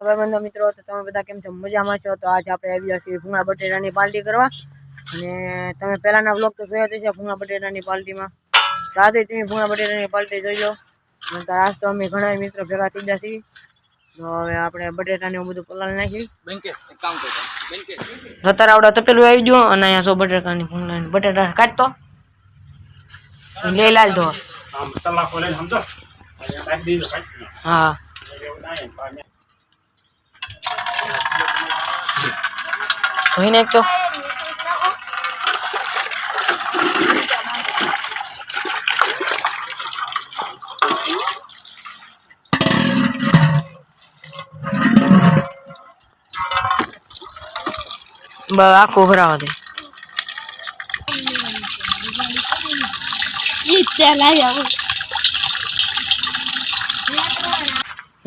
બંધો મિત્રો, તો તમે બધા કેમ છો? મજામાં છો? તો આજે આપણે આવી ગયા છીએ ભૂંગળા બટેટાની પાર્ટી કરવા. અને તમે પહેલાના વ્લોગ તો જોયા જ છે ભૂંગળા બટેટાની પાર્ટીમાં. તો આજે તમે ભૂંગળા બટેટાની પાર્ટી જોઈ લો. નહીંતર આજ તો અમે ઘણા મિત્રો ભેગા થઈ ગયા છીએ. તો હવે આપણે બટેટાને એવું બધું પલાળી નાખી. અત્યારે આવડે તપેલું આવી ગયું અને અહીંયા સો બટેટાની ભૂંગળાની બટેટા કાઢતો લઈ લાલ તો હા ધોઈ નાખ તો આખું ભરાવા દે.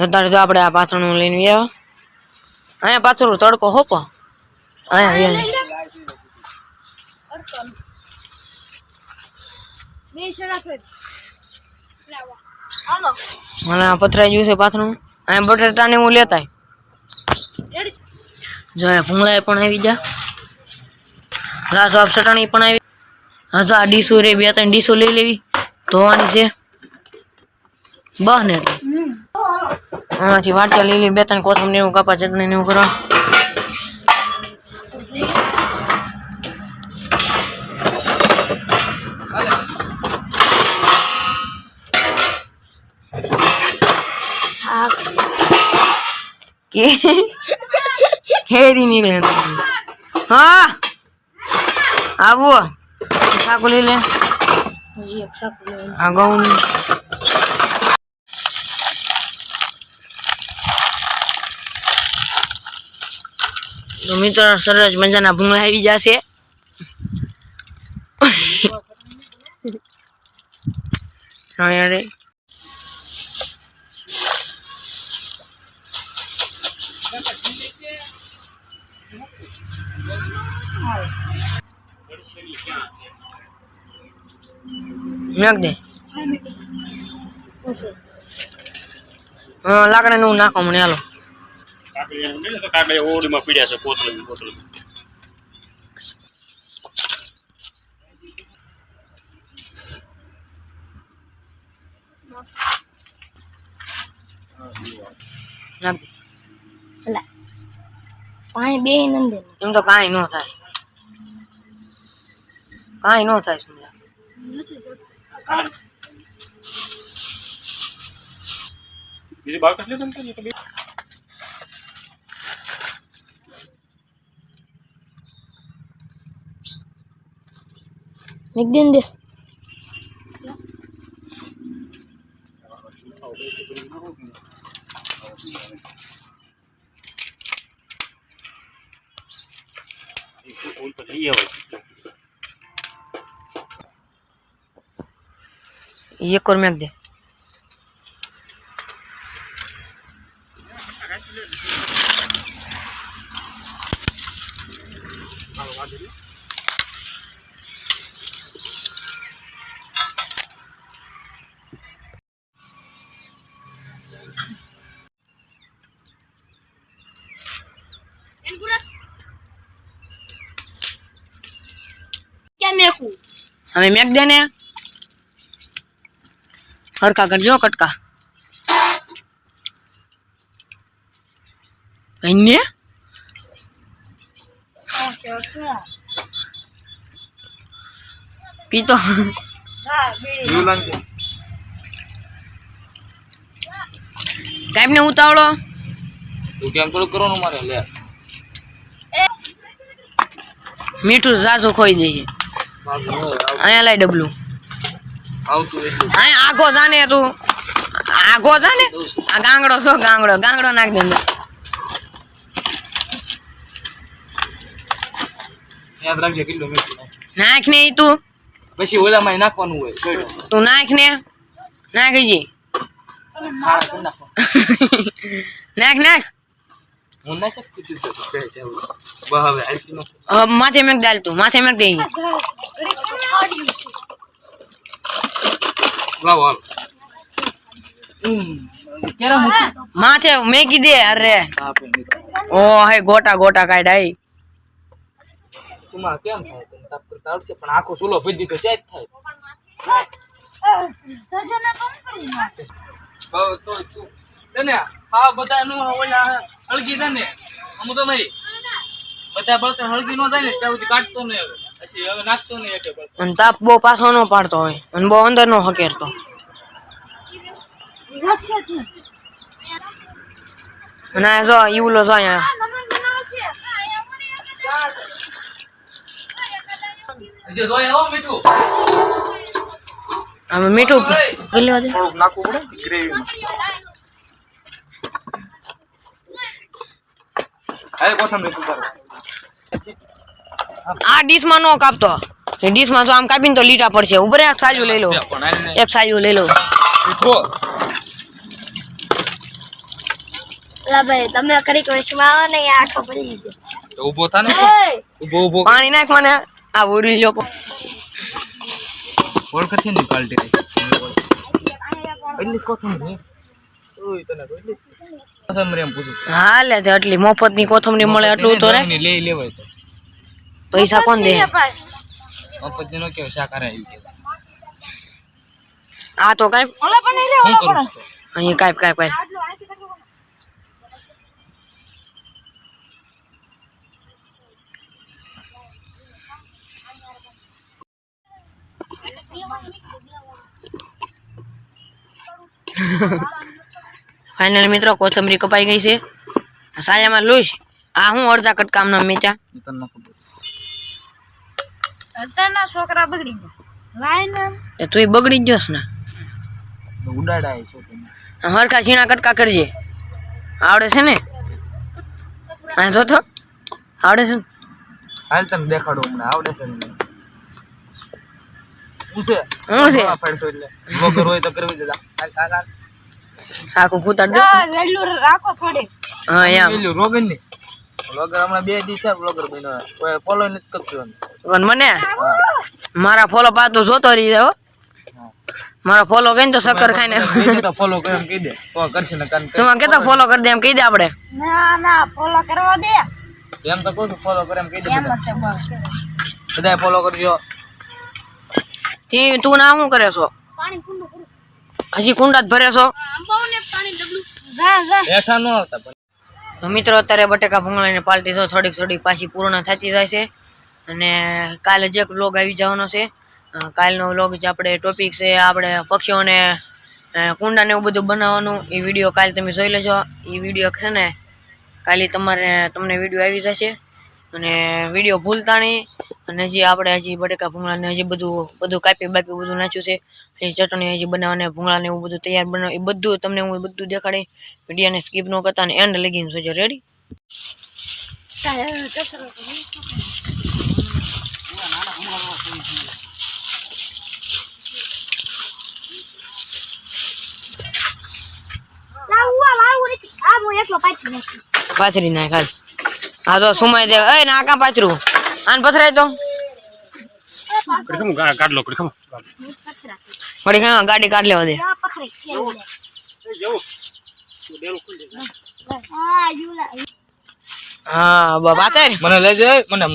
અત્યારે તો આપણે આ પાથરણું લઈને આવ્યા. અહીંયા પાછળ તડકો હોપો મને પથરાઈ ગયું છે પાથરણું. અહીંયા બટેટા ને હું લેતા જો ભૂંગળા પણ આવી જા. રાસો આપ ચટણી પણ આવી. હજા આ ડીસો રે 2-3 ડીસો લઈ લેવી ધોવાની છે બસ ને. આમાંથી વાટકા લઈ લેવી 2-3 કોથમરી એવું કાપા ચટણી ને એવું કરવા. કેરી નીકળે હા આવો શાકુ લઈ લે આ ઘઉં તો મિત્રો સરસ મજાના ભૂંગળા આવી જશે. રે નાખ દે હા લાકડા નું નાખો મને હાલો. એમ તો કાંઈ ન થાય, કાંઈ ન થાય. Megden deh. ये कर में दे क्या मेकू हमें मैक देने हरका कर जो कटका कहीं पीतो टाइम ने उतावलो तू केम थोड़ो करो न मारे ले मीठू जाजो खोई दे आया लाई डबलू આવતું એટલું આય આગો જાને તું આગો જાને આ ગાંગડો છો ગાંગડો ગાંગડો નાખ દે યાદ રાખજે કિલો મીઠું નાખ ને તું પછી ઓલામાં નાખવાનું હોય છોડો તું નાખ ને નાખજી ખારા કરી નાખો નાખ નાખ હું ના ચક કીધું તો કહે જાવ બા હવે આઈતી નો માથે મેક ડાલ તું માથે મેક દે વાવ વાવ કેરા મૂકી માથે મેકી દે અરે ઓ હે ગોટા ગોટા કાઢાઈ સુમા કેમ થાય તને તાપ કરતા આવડશે પણ આખો સુલો ભજી તો ત્યાં જ થાય બહુ તો તું તને હા બધાનું ઓલા હળગી દે ને અમુ તો નહીં બધા બળતણ હળગી નો જાય ને ત્યાં સુધી કાઢતો નહીં હવે પછી હવે નાખતો નહીં એટલે બળતણ અને તાપ બહુ પાછો ન પાડતો હોય અને બહુ અંદર નો હકેરતો અને આ જો ઈવલો જો અહીંયા જે જોય હો મીઠું આમાં મીઠું કરી લેવા દે થોડુંક નાખવું પડે ગ્રેવીમાં હવે કોથમરી સુધારો આ ડીશમાં નો કાપતો એ ડીશમાં જો આમ કાપીને તો લીટા પડશે ઉપર એક સાજુ લઈ લો એક સાજુ લઈ લો મીઠો ભાઈ તમે કરી વચમાં ને આખો પડી ગયો તો ઊભો થા ને ઊભો ઊભો પાણી નાખ મને આ ઉરી લ્યો ઓળખ છે ને ક્વોલિટી એટલી કોથમરી ઓય તને એટલી કોથમરી એમ પૂછું હા લે તે આટલી મફત ની કોથમરી મળે એટલું તો રે લઈ લેવાય તો પૈસા કોણ દે મફત નો કેવો શાકાહારી આવી ગયો આ તો કાઈ ઓલા પણ રે શું કરું અહીં કાઈ કાઈ કાઈ ફાઇનલ મિત્રો કોથમરી કપાઈ ગઈ છે સાયામાં લૂસ આ હું અડધા કટકામ ના મેચા તને ન ખબર અત્યારના છોકરા બગડી ગયા લાઈન એ તુંય બગડી જ જોસ ને ઉડાડાય છો તમે હરખા ઝીણા કટકા કરજે આવડે છે ને આ જો તો આવડે છે ને હાલ તને દેખાડો હમણાં આવડે છે ને હું છે ફાડશો એટલે વગર હોય તો કરવી દે હાલ હાલ હાલ સાકુ કૂતાડ દે વેલ્યુ રાખો થોડે હા યાર પેલું રોગન ની વગર હમણાં 2 દી છે વગર બનો કોઈ ફોલો નથી કરતો પણ મને મારા ફોલો પાતો જોતો રહી જાય હો મારા ફોલો કઈ તો શક્કર ખાઈને તો ફોલો કરે એમ કહી દે તો કરશે ને કાન તું કેતો ફોલો કરી દે એમ કહી દે આપણે ના ફોલો કરવા દે એમ તો કહું છું ફોલો કરે એમ કહી દે એમ છે બસ બધાય ફોલો કરજો તું ના શું કરે છો પાણી કુંડું કરું હજી કુંડા જ ભરે છો અંબાઓને પાણી ડબલું જા બેઠા ન આવતા પણ તો મિત્રો અત્યારે બટેકા ભૂંગળાની પાર્ટી તો થોડીક પાછી પૂર્ણ થતી જાય છે અને કાલે જે વ્લોગ આવી જવાનો છે કાલનો વ્લોગ જે આપણે ટોપિક છે આપણે પક્ષીઓને કુંડા ને એવું બધું બનાવવાનું એ વિડીયો કાલે તમે જોઈ લેજો એ વિડીયો છે ને કાલે તમને વિડીયો આવી જશે અને વિડીયો ભૂલતા નહીં અને હજી આપણે હજી બટેકા ભૂંગળાને હજી બધું કાપી બાપી બધું નાખ્યું છે હજી ચટણી હજી બનાવવાને ભૂંગળાને એવું બધું તૈયાર બનાવ એ બધું તમને હું બધું દેખાડી વિડીયોને સ્કીપ ન કરતા અને એન્ડ લગીને જોજો રેડી પાથરી નાખ હાલ હા તો સુમાઈ દે એ ના કા પાથરું આન પથરાય તો કાઢ લો ખમ વળી હા ગાડી કાઢ લેવા દે હા પાથર મને લેજે મને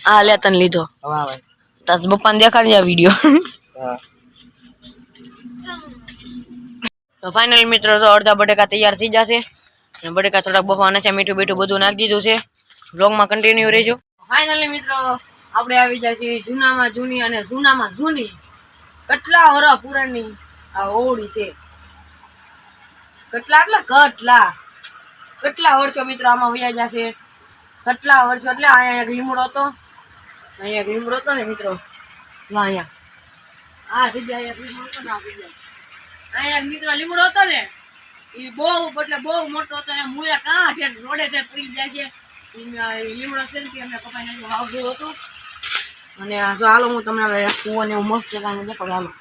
હા લે તને લીધો વાહ ભાઈ તાર બપ્પાને દેખાડજે આ વિડીયો હા તો ફાઇનલ મિત્રો તો અડધા બટેકા તૈયાર થઈ જશે અને બટેકા થોડાક બફા નાખ્યા મીઠું બીઠું બધું નાખી દીધું છે વ્લોગમાં કન્ટિન્યુ રહેજો ફાઇનલી મિત્રો આપણે આવી જાય છે જૂનામાં જૂની અને જૂનામાં જૂની કેટલા વર્ષ પુરાણી આ હોળી છે કેટલા વર્ષો મિત્રો આમાં વયા જશે કેટલા વર્ષો એટલે અહીંયા એક લીમડો હતો ને મિત્રો અહીંયા આ જગ્યાએ એક લીમડો હતો ને આ જગ્યાએ અહીંયા એક મિત્રો લીમડો હતો ને એ બહુ મોટો હતો ને મૂળે કાં છે રોડે છે પી જાય છે લીમડો છે ને અમને કપાઈ નાખ્યું વાવ જેવું હતું અને જો હાલો હું તમને હવે કૂવો ને એવું મસ્ત જગાને દેખાડું હાલો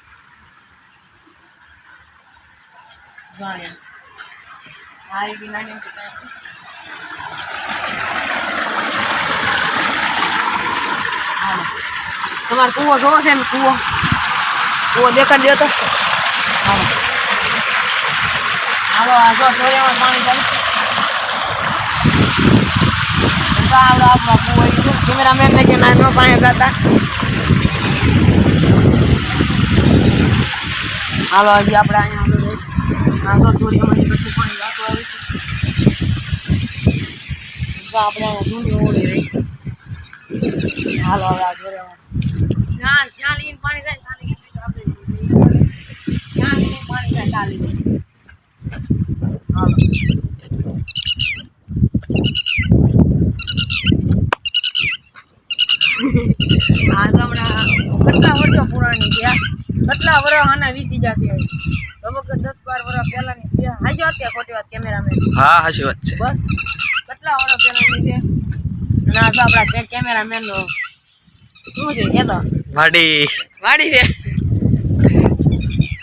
તમારે કૂવો જોવો છે ને કૂવો દેખાડી દો તો હાલો આ જો ધોરિયામાં પાણી ચાલુ આવડો આપણો કુવો કેમેરામેન ને કે ના પાણી જતા હાલો હજી આપણે અહીંયા આગળ ધોરિયામાંથી કેટલું પાણી જાતું આવે છે આપણે ઢૂંઢી ઓળી રહી હાલો હવે આ ધોરિયામાં જ્યાં લઈને પાણી જાય ત્યાં લઈને આપણે જ્યાં લઈને પાણી જાય ત્યાં લઈને હાલો આ તો હમણાં કેટલા વર્ષો પુરાણી ગયા કેટલા વર્ષ આના વીતી જતી હોય લગભગ 10-12 વર્ષ પહેલાની છે હાજો અત્યારે ખોટી વાત કેમેરામેન હા સાચી વાત છે બસ કેટલા વર્ષ પહેલાની છે અને આ તો આપણા કેમેરામેન નો શું છે એ તો વાડી છે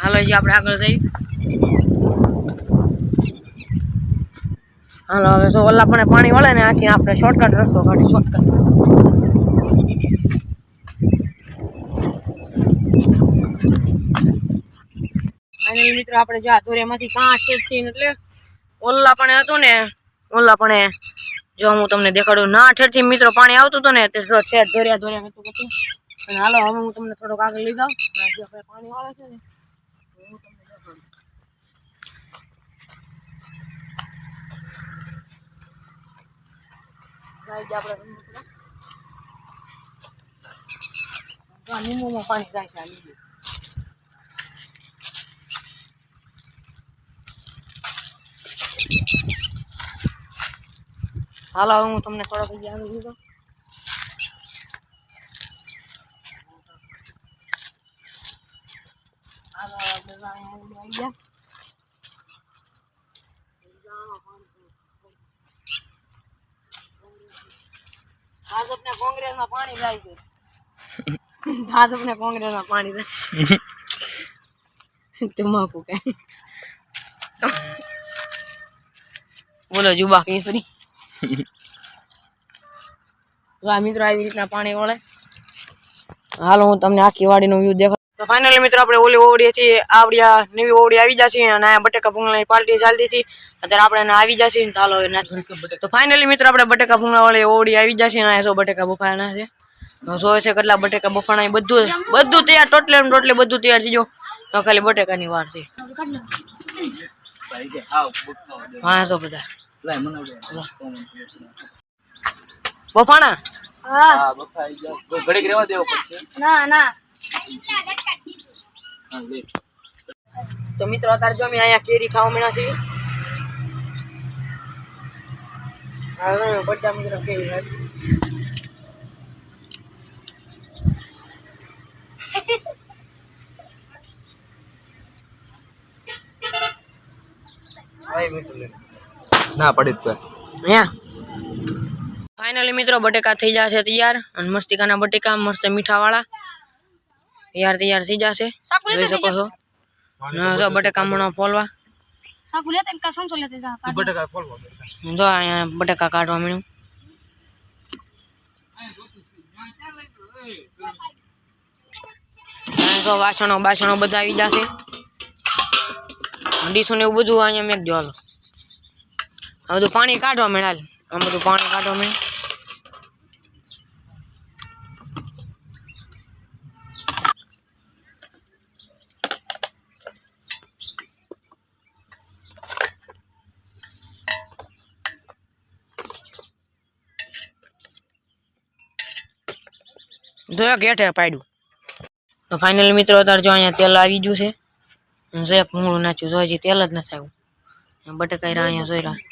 હાલો જી આપણે આગળ જઈએ હાલો હવે જો ઓલા પણ પાણી વળે ને આથી આપણે શોર્ટકટ રસ્તો કાઢી શોર્ટકટ ફાઇનલી મિત્રો આપણે જો આ ધોરિયામાંથી કાંચ છે એટલે ઓલા પણ હતું ને ઓલા પણ જો હું તમને દેખાડું ના ઠેરથી મિત્રો પાણી આવતું હતું ને તે છેડ ધોરિયા હતું અને હાલો હવે હું તમને થોડોક આગળ લઈ જાઉં આપણે પાણી વાળે છે ને હું તમને દેખાડું આપણે લીંબુમાં પાણી જાય છે લીંબુ હાલો હું તમને થોડોક આગળ લઈ જાઉં હાલો આવી ગયા ભાજપને કોંગ્રેસમાં પાણી જાય છે ભાજપને કોંગ્રેસમાં પાણી જાય તમાકુ કઈ બોલો જુબા કેસરી મિત્રો આવી રીતના પાણી વળે હાલો હું તમને આખી વાડીનો વ્યૂ દેખાડું તો ફાઇનલી મિત્રો આપણે ઓલી ઓવડી હતી આવડિયા નવી ઓવડી આવી જશે અને આ બટેકા ભૂંગળાની પાર્ટી ચાલતી હતી અત્યારે આપણે એને આવી જશે ને ચાલો તો ફાઇનલી મિત્રો આપણે બટેકા ભૂંગળા વાળી ઓવડી આવી જશે ને જો બટેકા બફાણા છે જોવે છે કેટલા બટેકા બફાણા બધું તૈયાર ટોટલે બધું તૈયાર થઈ ગયો તો ખાલી બટેકાની વાર છે હા જો બધા બફાણા હા ઘડીક રહેવા દેવો પડશે ના તો મિત્રો અત્યારે જો અમે અહીંયા કેરી ખાવા મળ્યા છીએ બધા મિત્રો કેરી ના પડી તો ફાઇનલી મિત્રો બટેકા થઈ જશે તૈયાર અને મસ્તિકાના બટેકા મસ્ત મીઠા વાળા તૈયાર થઈ જશે જોઈ શકો છો જો બટેકા મણો ફોલવા જો અહીંયા બટેકા કાઢવા મળ્યું જો બાસણો બધા આવી જશે ડીશો ને એવું બધું અહીંયા મેં જો હાલો આ બધું પાણી કાઢવા મળે આમ બધું પાણી કાઢવા મળે જોયા ગેઠે પાડ્યું તો ફાઇનલી મિત્રો અત્યારે જો અહીંયા તેલ આવી ગયું છે જો એક ભૂંગળું નાખ્યું જો હજી તેલ જ નથી આવ્યું બટેકા અહીંયા જોઈ રહ્યા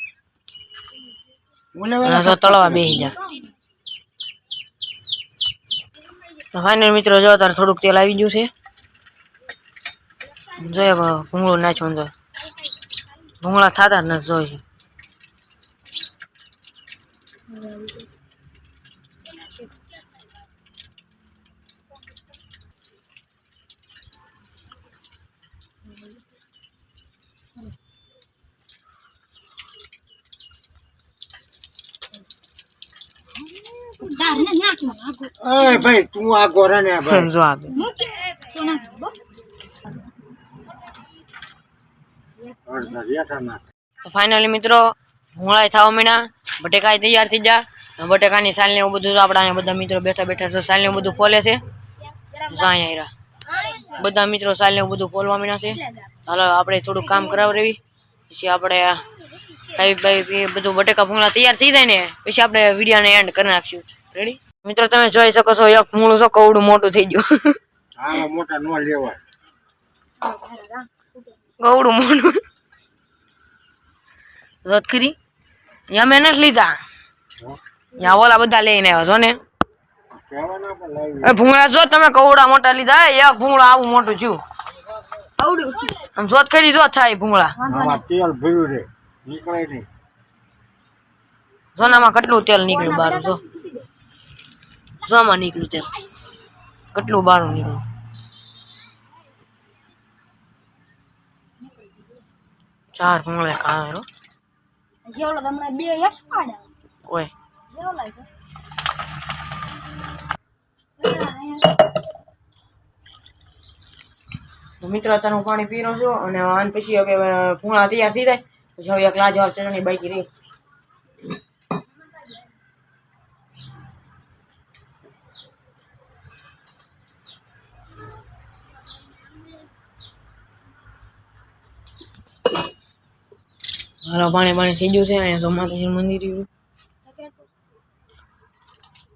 તળવા બેસી જા તો ફાઇનલ મિત્રો જો અત્યારે થોડુંક તેલ આવી ગયું છે જો એક ભૂંગળું નાખ્યું અંદર ભૂંગળા થતા જ નથી જોઈ ભાઈ તું આ ગોરા ને જો આપે બેઠા ના તો ફાઇનલી મિત્રો ભૂંગળાય થવા મીના બટેકાય તૈયાર થઈ જા બટેકાની સાલ ને એવું બધું તો આપણા અહીંયા બધા મિત્રો બેઠા બેઠા છે સાલ ને એવું બધું ફોલે છે અહીંયા બધા મિત્રો સાલ ને એવું બધું ફોલવા મીના છે હાલો આપણે થોડું કામ કરાવરેવી પછી આપણે ખાઈ બાઈ બધું બટેકા ભૂંગળા તૈયાર થઈ જાય ને પછી આપણે વિડીયોને એન્ડ કરી નાખશું રેડી મિત્રો તમે જોઈ શકો છો એક ભૂંગળું છો કવડું મોટું થઈ ગયું આવા મોટા નો લેવાય કવડું મોટું રદ ખરી અહીંયા મેં નથી લીધા અહીંયા ઓલા બધા લઈને આવ્યા છો ને કહેવાના પણ લાવી એ ભૂંગળા જો તમે કવડા મોટા લીધા એક ભૂંગળું આવું મોટું છું આમ જોત કરી જો થાય ભૂંગળા આમાં તેલ ભર્યું રે નીકળે નહીં સોનામાં કેટલું તેલ નીકળ્યું બહાર જો જોમાં નીકળ્યું તેલ કેટલું બહાર નીકળ્યું ચાર ભૂંગળા ખાવા જેવલો તમને બે હેઠ પાડે કોઈ જેવો લાગે તો મિત્રો અત્યારે હું પાણી પી રહ્યો છું અને આન પછી હવે ભૂંગળા તૈયાર થઈ જાય પછી હવે એક લાજવાબ ચટણી બાકી રહી હાલો પાણી થઈ ગયું છે અહીંયા તો માતાજી મંદિર રહ્યું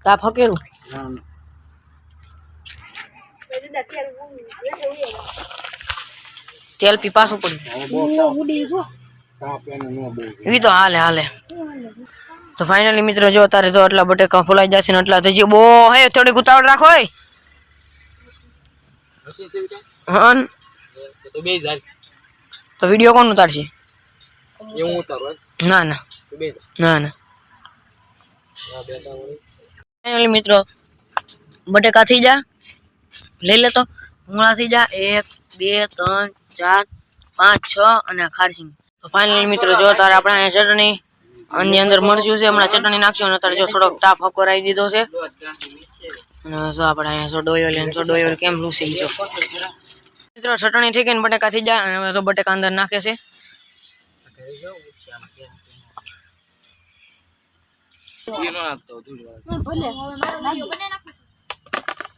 તા ફકેરું તેલ પી પાછું પડ્યું તાપ એને નો બહુ એવી તો હાલે તો ફાઇનલી મિત્રો જો તારે તો એટલા બટેકા ફોલાઈ જશે ને એટલા થઈ બો હે થોડીક ઉતાવળ રાખો હે હન તો બે જાય તો વિડિયો કોણ ઉતારશે એવું ઉતારો ના તો બે ના ફાઇનલી મિત્રો બટેકા થઈ જા લઈ લે તો ભૂંગળા થઈ જા 1 2 3 4 5 6 અને ખારસિંગ તો ફાઇનલી મિત્રો જો તારે આપણે અહીંયા ચટણી આની અંદર મરચું છે હમણાં ચટણી નાખશું અને તારે જો થોડોક તાપ હકોરાઈ દીધો છે અને જો આપણે અહીંયા સોડો ઓઇલ કેમ લૂસી ગયો મિત્રો ચટણી થઈ ગઈ ને બટેકા થઈ જાય અને હવે તો બટેકા અંદર નાખે છે ભલે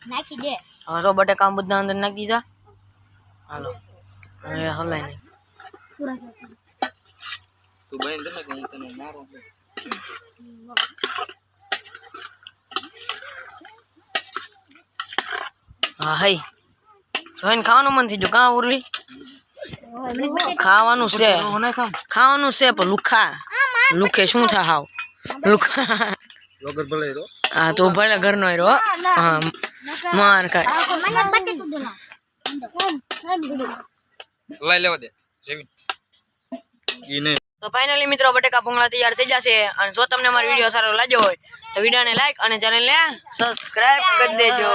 નાખી દે હવે તો બટેકા બધા અંદર નાખી દીધા હાલો હવે હલાય નહીં તું બેન તમે કે હું તને મારું હા હઈ જોઈને ખાવાનું મન થઈ ગયું કાં ઉરલી ખાવાનું છે પણ લુખે શું થા હાવ લુખા વગર ભલે તો હા તો ભલે ઘરનો રહ્યો હા માર ખાય લઈ લેવા દે જેવી ઈ નહીં તો ફાઇનલી મિત્રો બટેકા ભૂંગળા તૈયાર થઈ જશે અને જો તમને અમારો વિડીયો સારો લાગ્યો હોય તો વિડીયોને લાઈક અને ચેનલને સબસ્ક્રાઇબ કરી દેજો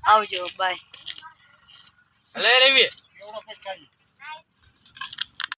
આવજો બાય લે રેવી